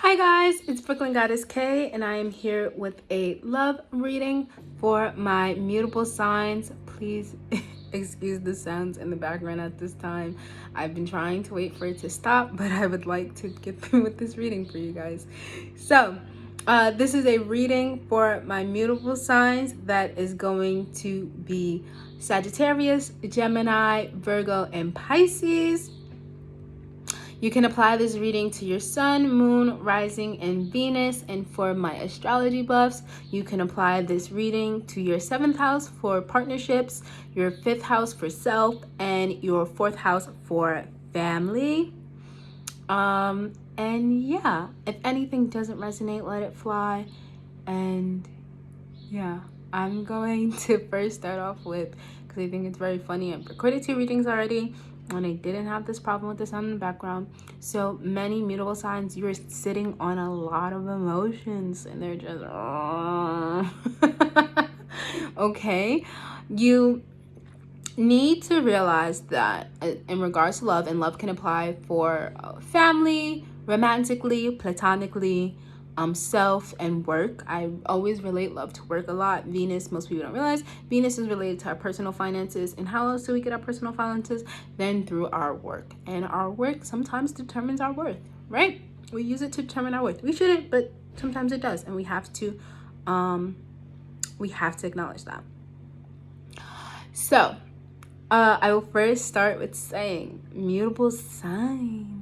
Hi guys, it's Brooklyn Goddess K, and I am here with a love reading for my mutable signs. Please excuse the sounds in the background at this time. I've been trying to wait for it to stop, but I would like to get through with this reading for you guys. So, this is a reading for my mutable signs that is going to be Sagittarius, Gemini, Virgo, and Pisces. You can apply this reading to your sun, moon, rising, and Venus. And for my astrology buffs, you can apply this reading to your 7th house for partnerships, your 5th house for self, and your 4th house for family. And yeah, if anything doesn't resonate, let it fly. And yeah, I'm going to first start off with, because I think it's very funny, I've recorded 2 readings already, and I didn't have this problem with the sound in the background. So many mutable signs, you're sitting on a lot of emotions, and they're just, okay? You need to realize that in regards to love, and love can apply for family, romantically, platonically, self, and work. I always relate love to work a lot. Venus, most people don't realize, Venus is related to our personal finances. And how else do we get our personal finances? Then through our work. And our work sometimes determines our worth, right? We use it to determine our worth. We shouldn't, but sometimes it does. And we have to acknowledge that. So I will first start with saying mutable signs.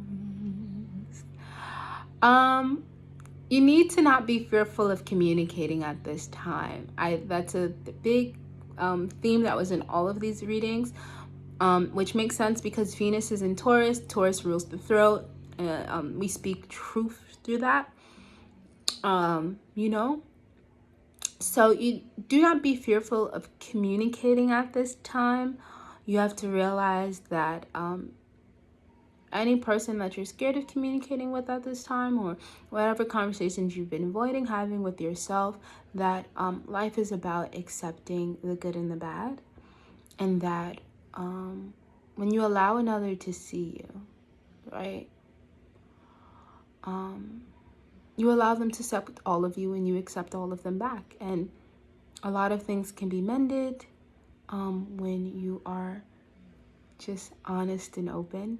You need to not be fearful of communicating at this time. That's a big theme that was in all of these readings, which makes sense because Venus is in Taurus. Taurus rules the throat. We speak truth through that. So you do not be fearful of communicating at this time. You have to realize that any person that you're scared of communicating with at this time, or whatever conversations you've been avoiding having with yourself, that life is about accepting the good and the bad, and that when you allow another to see you, right, you allow them to accept all of you, and you accept all of them back. And a lot of things can be mended when you are just honest and open,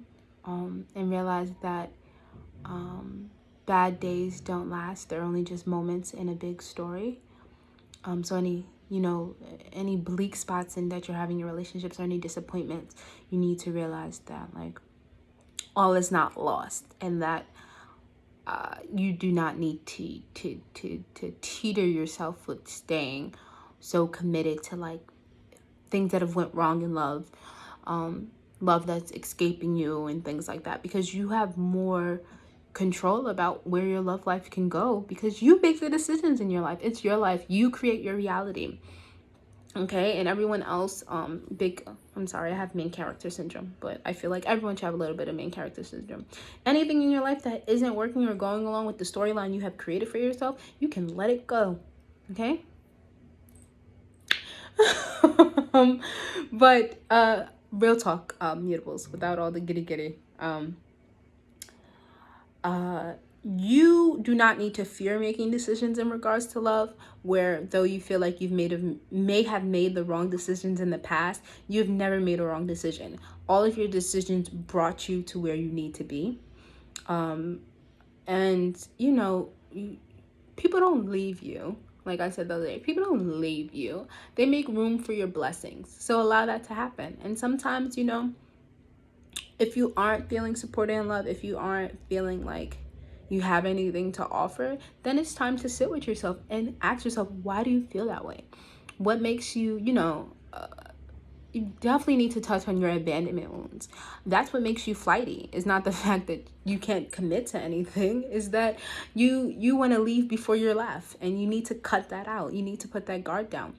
and realize that bad days don't last. They're only just moments in a big story. So any bleak spots in that you're having in your relationships, or any disappointments, you need to realize that like all is not lost, and that you do not need to teeter yourself with staying so committed to like things that have went wrong in love, love that's escaping you and things like that, because you have more control about where your love life can go, because you make the decisions in your life. It's your life. You create your reality. Okay, and everyone else, I'm sorry, I have main character syndrome, but I feel like everyone should have a little bit of main character syndrome. Anything in your life that isn't working or going along with the storyline you have created for yourself, you can let it go. Okay. But real talk, mutables, without all the giddy. You do not need to fear making decisions in regards to love, where though you feel like may have made the wrong decisions in the past, you've never made a wrong decision. All of your decisions brought you to where you need to be. And people don't leave you. Like I said the other day, people don't leave you. They make room for your blessings. So allow that to happen. And sometimes, if you aren't feeling supported in love, if you aren't feeling like you have anything to offer, then it's time to sit with yourself and ask yourself, why do you feel that way? What makes you, you definitely need to touch on your abandonment wounds. That's what makes you flighty. It's not the fact that you can't commit to anything. Is that you want to leave before your laugh, and you need to cut that out. You need to put that guard down.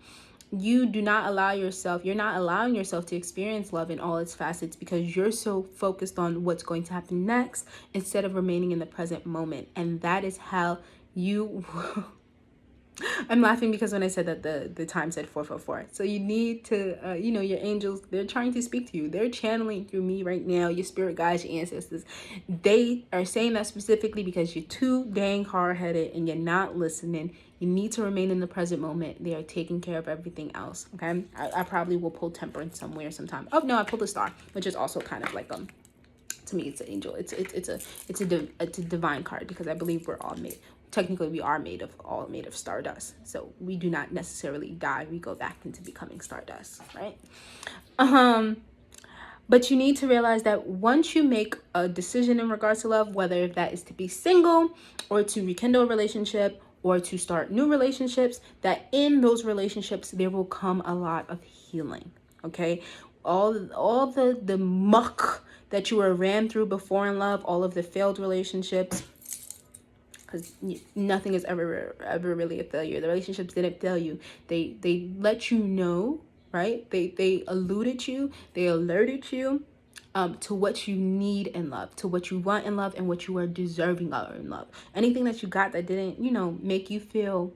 You're not allowing yourself to experience love in all its facets, because you're so focused on what's going to happen next instead of remaining in the present moment. And that is how you I'm laughing because when I said that, the time said 444. So you need to, you know, your angels, they're trying to speak to you. They're channeling through me right now. Your spirit guides, your ancestors. They are saying that specifically because you're too dang hard-headed and you're not listening. You need to remain in the present moment. They are taking care of everything else, okay? I probably will pull Temperance somewhere sometime. Oh, no, I pulled a Star, which is also kind of like, to me, it's an angel. It's a divine card, because I believe we're all made. Technically, we are made of stardust. So we do not necessarily die. We go back into becoming stardust, right? But you need to realize that once you make a decision in regards to love, whether that is to be single or to rekindle a relationship or to start new relationships, that in those relationships there will come a lot of healing. Okay, all the muck that you were ran through before in love, all of the failed relationships, because nothing is ever really a failure. The relationships didn't fail you. They let you know, right? They alluded you, they alerted you to what you need in love, to what you want in love, and what you are deserving of in love. Anything that you got that didn't, you know, make you feel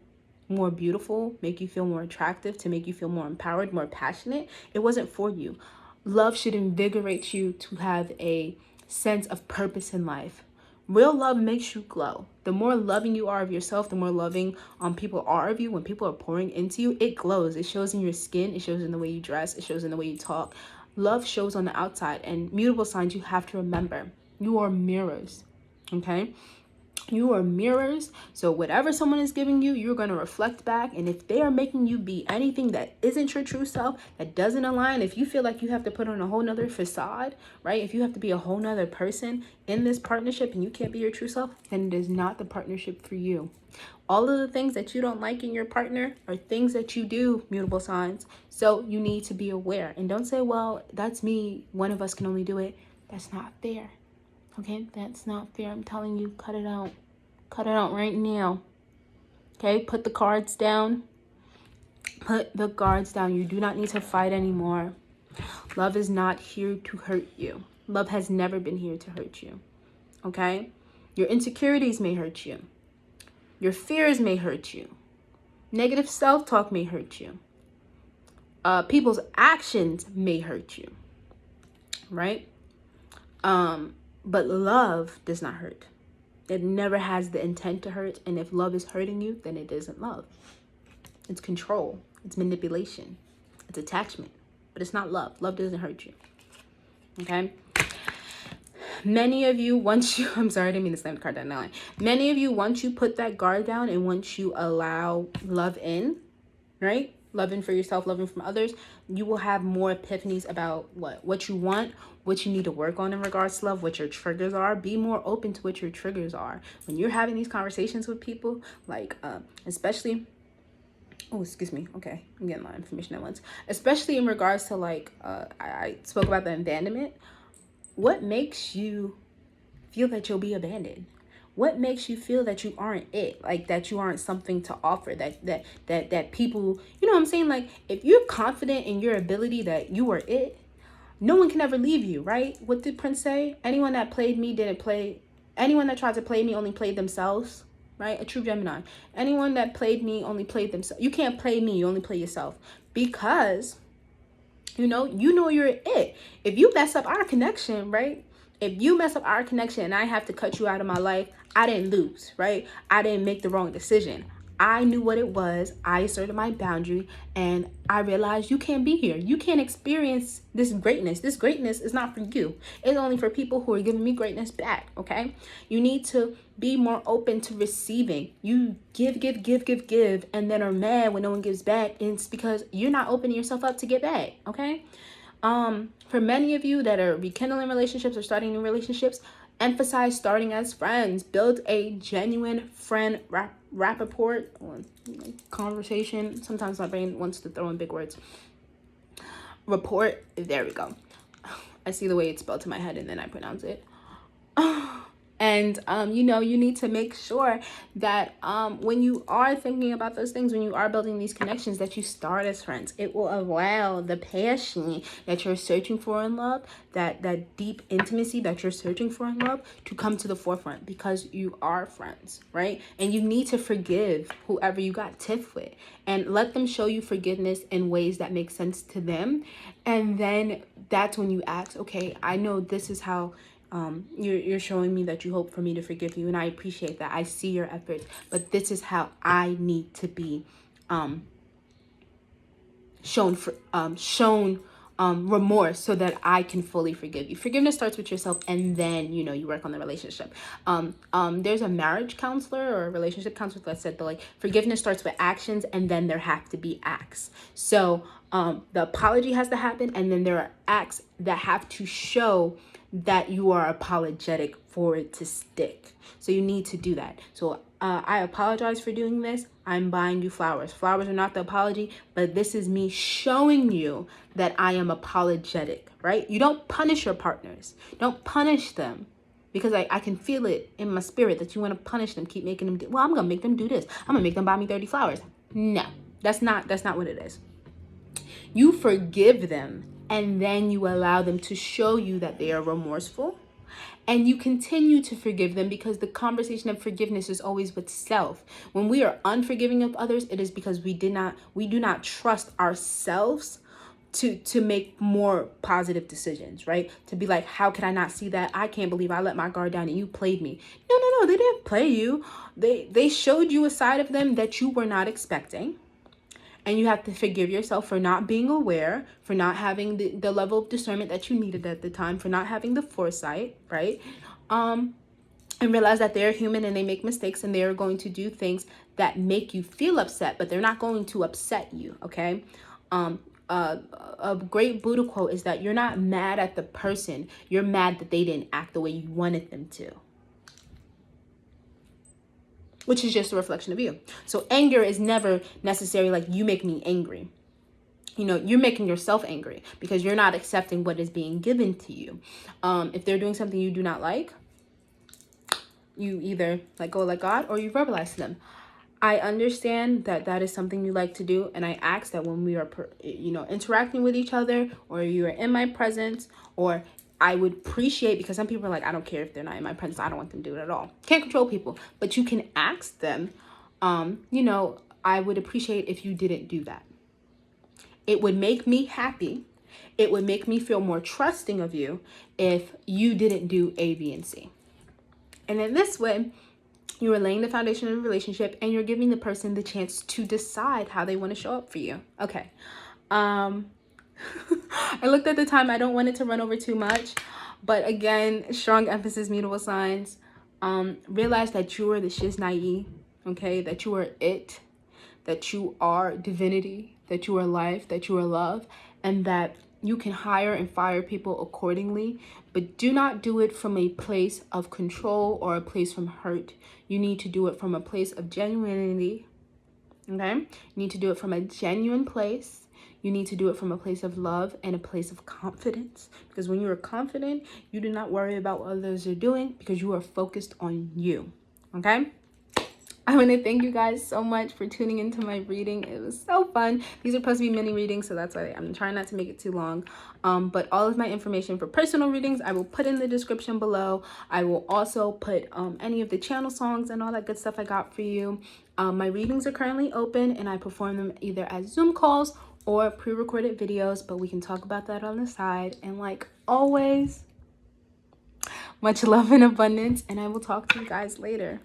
more beautiful, make you feel more attractive, to make you feel more empowered, more passionate, it wasn't for you. Love should invigorate you to have a sense of purpose in life. Real love makes you glow. The more loving you are of yourself, the more loving people are of you. When people are pouring into you, it glows. It shows in your skin. It shows in the way you dress. It shows in the way you talk. Love shows on the outside. And mutable signs, you have to remember, you are mirrors, okay? You are mirrors. So whatever someone is giving you, you're going to reflect back. And if they are making you be anything that isn't your true self, that doesn't align, if you feel like you have to put on a whole nother facade, right? If you have to be a whole nother person in this partnership and you can't be your true self, then it is not the partnership for you. All of the things that you don't like in your partner are things that you do, mutable signs. So you need to be aware. And don't say, well, that's me. One of us can only do it. That's not fair. Okay, that's not fair. I'm telling you, cut it out. Cut it out right now. Okay, put the cards down. Put the guards down. You do not need to fight anymore. Love is not here to hurt you. Love has never been here to hurt you. Okay? Your insecurities may hurt you. Your fears may hurt you. Negative self-talk may hurt you. People's actions may hurt you. Right? But love does not hurt. It never has the intent to hurt. And if love is hurting you, then it isn't love. It's control. It's manipulation. It's attachment. But it's not love. Love doesn't hurt you. Okay? Many of you, once you... I'm sorry, I didn't mean to slam the card down. No. Many of you, once you put that guard down and once you allow love in, right? Loving for yourself, loving from others, you will have more epiphanies about what you want, what you need to work on in regards to love, what your triggers are. Be more open to what your triggers are. When you're having these conversations with people, like, especially... Oh, excuse me. Okay, I'm getting a lot of information at once. Especially in regards to, like, I spoke about the abandonment. What makes you feel that you'll be abandoned? What makes you feel that you aren't it? Like, that you aren't something to offer, that people, you know what I'm saying? Like, if you're confident in your ability that you are it, no one can ever leave you, right? What did Prince say? Anyone that played me didn't play, anyone that tried to play me only played themselves, right? A true Gemini. Anyone that played me only played themselves. You can't play me, you only play yourself. Because, you know you're it. If you mess up our connection, right? If you mess up our connection and I have to cut you out of my life, I didn't lose, right? I didn't make the wrong decision. I knew what it was. I asserted my boundary and I realized you can't be here. You can't experience this greatness. This greatness is not for you. It's only for people who are giving me greatness back, okay? You need to be more open to receiving. You give, and then are mad when no one gives back. It's because you're not opening yourself up to get back, okay? For many of you that are rekindling relationships or starting new relationships, emphasize starting as friends. Build a genuine friend rapport conversation. Sometimes my brain wants to throw in big words. Report. There we go. I see the way it's spelled to my head and then I pronounce it. And, you know, you need to make sure that when you are thinking about those things, when you are building these connections, that you start as friends. It will allow the passion that you're searching for in love, that deep intimacy that you're searching for in love, to come to the forefront, because you are friends, right? And you need to forgive whoever you got tiff with, and let them show you forgiveness in ways that make sense to them. And then that's when you ask, okay, I know this is how you're showing me that you hope for me to forgive you, and I appreciate that. I see your efforts, but this is how I need to be shown remorse, so that I can fully forgive you. Forgiveness starts with yourself, and then, you know, you work on the relationship. There's a marriage counselor or a relationship counselor that said that, like, forgiveness starts with actions, and then there have to be acts. So the apology has to happen, and then there are acts that have to show that you are apologetic for it to stick. So you need to do that. So I apologize for doing this. I'm buying you flowers. Flowers are not the apology, but this is me showing you that I am apologetic, right? You don't punish your partners. Don't punish them, because I can feel it in my spirit that you want to punish them. Keep making them I'm going to make them do this. I'm going to make them buy me 30 flowers. No, that's not what it is. You forgive them, and then you allow them to show you that they are remorseful, and you continue to forgive them, because the conversation of forgiveness is always with self. When we are unforgiving of others, it is because we do not trust ourselves to make more positive decisions, right? To be like, how can I not see that? I can't believe I let my guard down and you played me. No, they didn't play you. They showed you a side of them that you were not expecting. And you have to forgive yourself for not being aware, for not having the level of discernment that you needed at the time, for not having the foresight, right? And realize that they're human and they make mistakes, and they're going to do things that make you feel upset, but they're not going to upset you, okay? A great Buddha quote is that you're not mad at the person, you're mad that they didn't act the way you wanted them to, which is just a reflection of you. So anger is never necessarily like, you make me angry. You know, you're making yourself angry because you're not accepting what is being given to you. If they're doing something you do not like, you either let go, let God, or you verbalize to them. I understand that that is something you like to do, and I ask that when we are, interacting with each other, or you are in my presence, or I would appreciate, because some people are like, I don't care if they're not in my presence, I don't want them to do it at all. Can't control people, but you can ask them, I would appreciate if you didn't do that. It would make me happy. It would make me feel more trusting of you if you didn't do A, B, and C. And in this way, you are laying the foundation of a relationship, and you're giving the person the chance to decide how they want to show up for you. Okay. I looked at the time. I don't want it to run over too much. But again, strong emphasis, mutable signs. Realize that you are the shiznai, okay? That you are it. That you are divinity. That you are life. That you are love. And that you can hire and fire people accordingly, but do not do it from a place of control or a place from hurt. You need to do it from a place of genuinity, okay? You need to do it from a genuine place. You need to do it from a place of love and a place of confidence, because when you are confident, you do not worry about what others are doing, because you are focused on you, okay? I want to thank you guys so much for tuning into my reading. It was so fun. These are supposed to be mini readings, so that's why I'm trying not to make it too long. But all of my information for personal readings, I will put in the description below. I will also put any of the channel songs and all that good stuff I got for you. My readings are currently open, and I perform them either as Zoom calls or pre-recorded videos, but we can talk about that on the side. And like always, much love and abundance, and I will talk to you guys later.